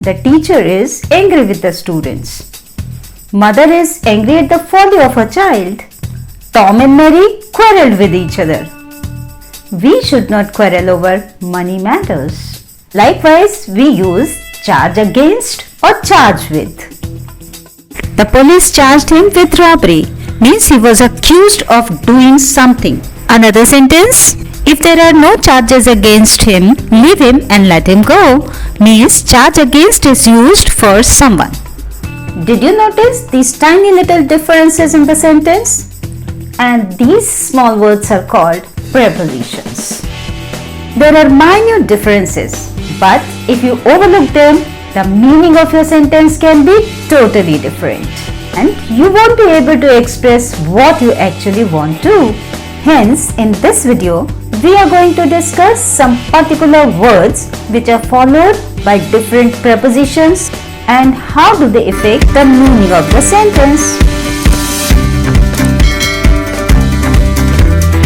The teacher is angry with the students. Mother is angry at the folly of her child. Tom and Mary quarreled with each other. We should not quarrel over money matters. Likewise, we use charge against or charge with. The police charged him with robbery, means he was accused of doing something. Another sentence, if there are no charges against him, leave him and let him go, means charge against is used for someone. Did you notice these tiny little differences in the sentence? And these small words are called prepositions. There are minute differences, but if you overlook them, the meaning of your sentence can be totally different. And you won't be able to express what you actually want to. Hence, in this video, we are going to discuss some particular words which are followed by different prepositions and how do they affect the meaning of the sentence.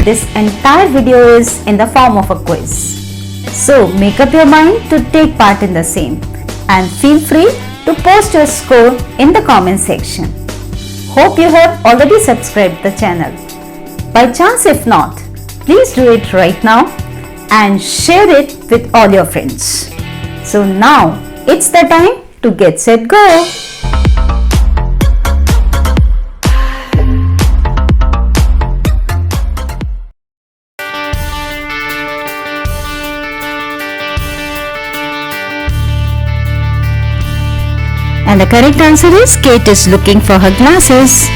This entire video is in the form of a quiz. So make up your mind to take part in the same and feel free to post your score in the comment section. Hope you have already subscribed the channel. By chance if not, please do it right now and share it with all your friends. So now it's the time to get set go. And the correct answer is Kate is looking for her glasses.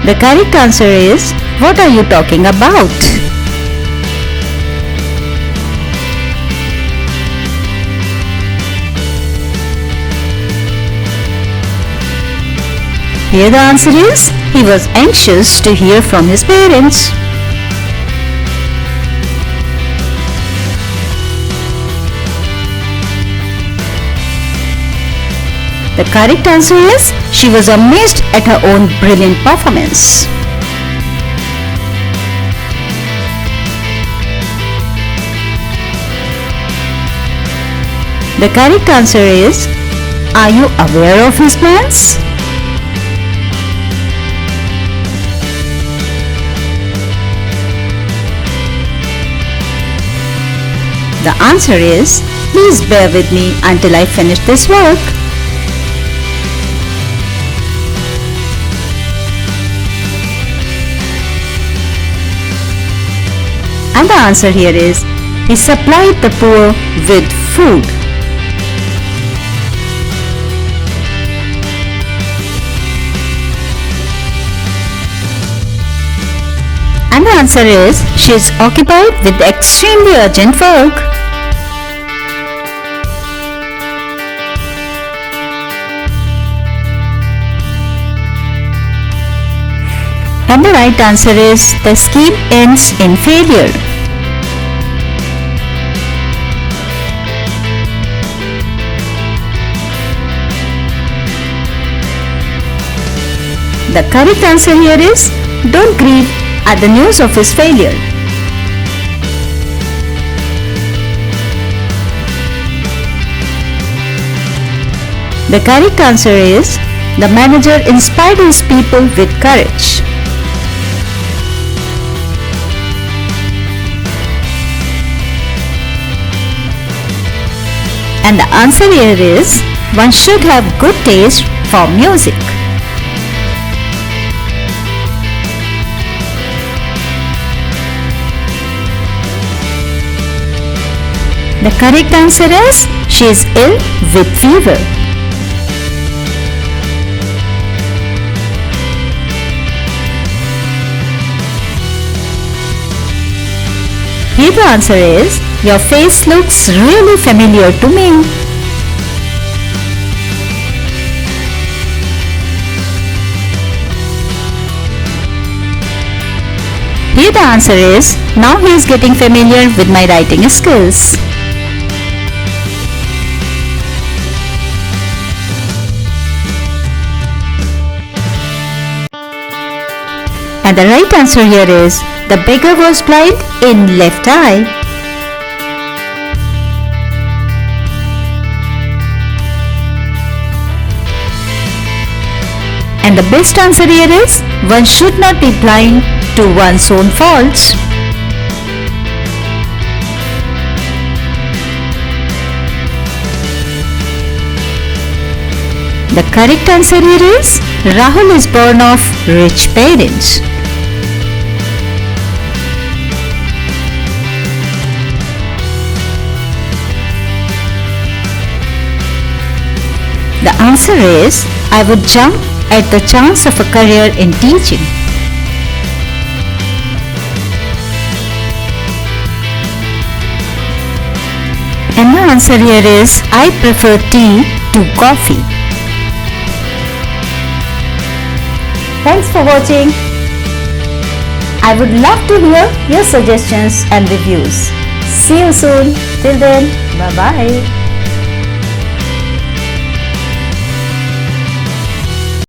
The correct answer is, what are you talking about? Here the answer is, he was anxious to hear from his parents. The correct answer is, she was amazed at her own brilliant performance. The correct answer is, are you aware of his plans? The answer is, please bear with me until I finish this work. And the answer here is, he supplied the poor with food. And the answer is, she is occupied with extremely urgent work. And the right answer is, the scheme ends in failure. The correct answer here is, don't grieve at the news of his failure. The correct answer is, the manager inspired his people with courage. And the answer here is, one should have good taste for music. The correct answer is, she is ill with fever. Here the answer is, your face looks really familiar to me. Here the answer is, now he is getting familiar with my writing skills. And the right answer here is the beggar was blind in left eye. And the best answer here is one should not be blind to one's own faults. The correct answer here is Rahul is born of rich parents. The answer is I would jump at the chance of a career in teaching. And the answer here is I prefer tea to coffee. Thanks for watching. I would love to hear your suggestions and reviews. See you soon. Till then, bye-bye.